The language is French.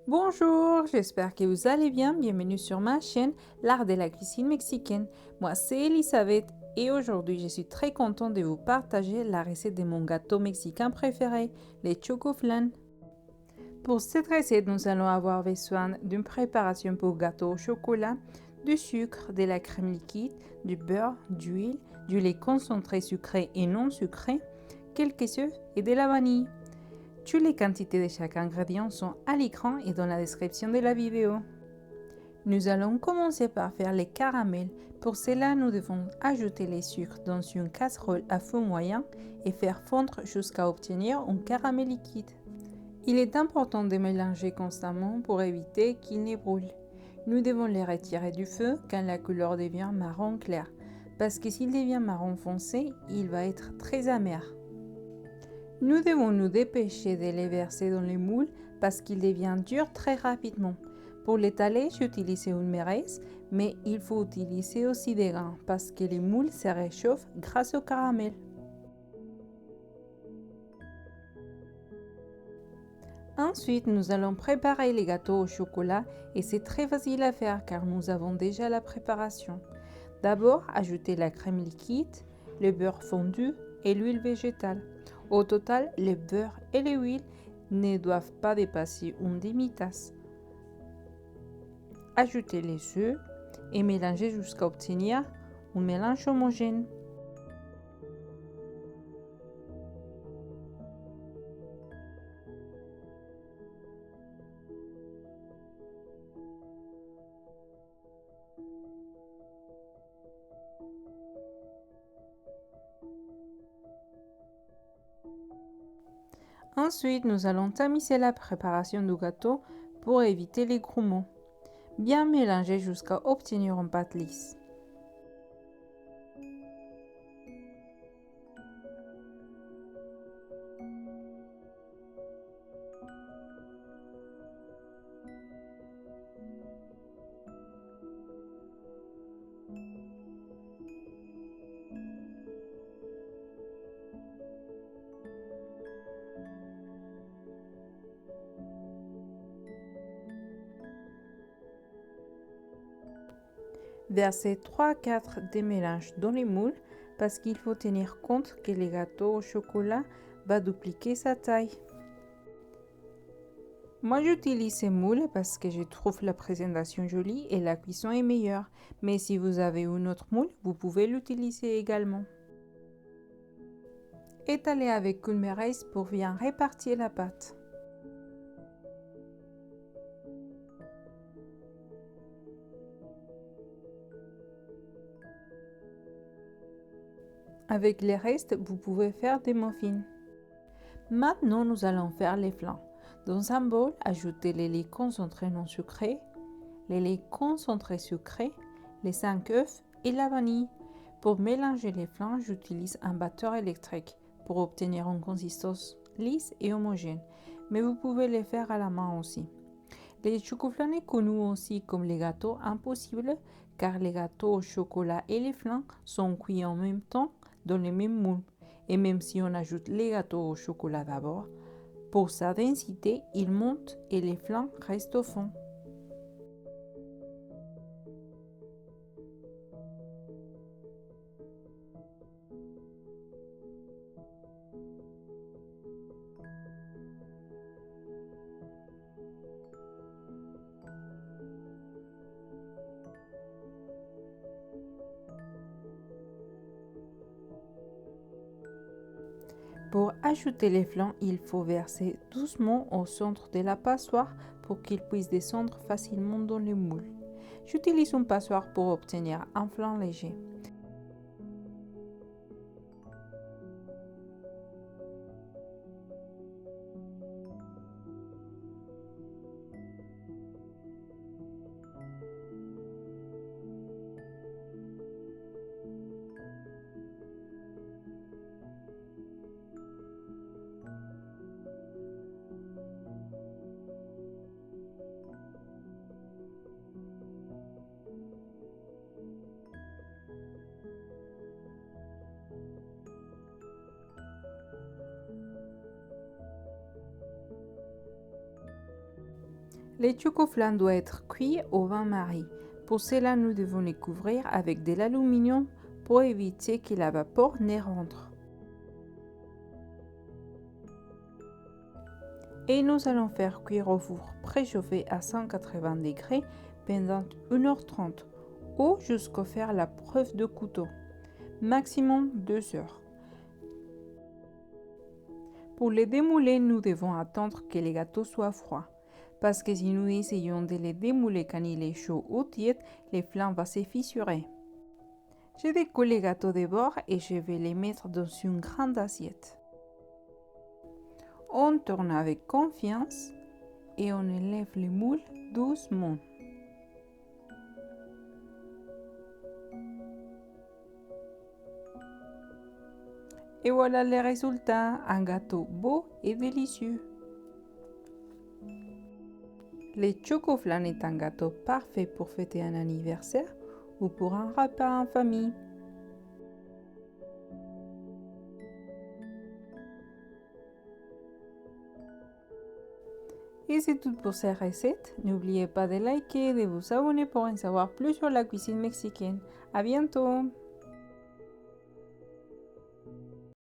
Bonjour, j'espère que vous allez bien. Bienvenue sur ma chaîne, l'art de la cuisine mexicaine. Moi, c'est Elisabeth et aujourd'hui, je suis très contente de vous partager la recette de mon gâteau mexicain préféré, les chocoflan. Pour cette recette, nous allons avoir besoin d'une préparation pour gâteau au chocolat, du sucre, de la crème liquide, du beurre, d'huile, du lait concentré sucré et non sucré, quelques œufs et de la vanille. Toutes les quantités de chaque ingrédient sont à l'écran et dans la description de la vidéo. Nous allons commencer par faire les caramels. Pour cela, nous devons ajouter les sucres dans une casserole à feu moyen et faire fondre jusqu'à obtenir un caramel liquide. Il est important de mélanger constamment pour éviter qu'ils ne brûlent. Nous devons les retirer du feu quand la couleur devient marron clair, parce que s'il devient marron foncé, il va être très amer. Nous devons nous dépêcher de les verser dans les moules parce qu'ils deviennent durs très rapidement. Pour l'étaler, j'utilise une méreuse, mais il faut utiliser aussi des gants parce que les moules se réchauffent grâce au caramel. Ensuite, nous allons préparer les gâteaux au chocolat et c'est très facile à faire car nous avons déjà la préparation. D'abord, ajoutez la crème liquide, le beurre fondu et l'huile végétale. Au total, le beurre et l'huile ne doivent pas dépasser une demi-tasse. Ajoutez les œufs et mélangez jusqu'à obtenir un mélange homogène. Ensuite, nous allons tamiser la préparation du gâteau pour éviter les grumons. Bien mélanger jusqu'à obtenir une pâte lisse. Versez 3-4 des mélanges dans les moules parce qu'il faut tenir compte que le gâteau au chocolat va dupliquer sa taille. Moi j'utilise ces moules parce que je trouve la présentation jolie et la cuisson est meilleure. Mais si vous avez une autre moule, vous pouvez l'utiliser également. Étalez avec une méreuse pour bien répartir la pâte. Avec les restes, vous pouvez faire des muffins. Maintenant, nous allons faire les flancs. Dans un bol, ajoutez le lait concentré non sucré, le lait concentré sucré, les 5 œufs et la vanille. Pour mélanger les flancs, j'utilise un batteur électrique pour obtenir une consistance lisse et homogène, mais vous pouvez les faire à la main aussi. Les chocoflan est connu aussi comme les gâteaux impossibles car les gâteaux au chocolat et les flancs sont cuits en même temps dans les mêmes moules. Et même si on ajoute les gâteaux au chocolat d'abord, pour sa densité, il monte et les flancs restent au fond. Pour ajouter les flancs, il faut verser doucement au centre de la passoire pour qu'ils puissent descendre facilement dans le moule. J'utilise une passoire pour obtenir un flanc léger. Les chocoflans doivent être cuits au bain-marie. Pour cela, nous devons les couvrir avec de l'aluminium pour éviter que la vapeur ne rentre. Et nous allons faire cuire au four préchauffé à 180 degrés pendant 1h30 ou jusqu'à faire la preuve de couteau, maximum 2 heures. Pour les démouler, nous devons attendre que les gâteaux soient froids. Parce que si nous essayons de les démouler quand il est chaud ou tiède, les flancs vont se fissurer. Je décolle les gâteaux de bord et je vais les mettre dans une grande assiette. On tourne avec confiance et on élève les moules doucement. Et voilà le résultat, un gâteau beau et délicieux. Le chocoflan est un gâteau parfait pour fêter un anniversaire ou pour un repas en famille. Et c'est tout pour cette recette. N'oubliez pas de liker et de vous abonner pour en savoir plus sur la cuisine mexicaine. À bientôt!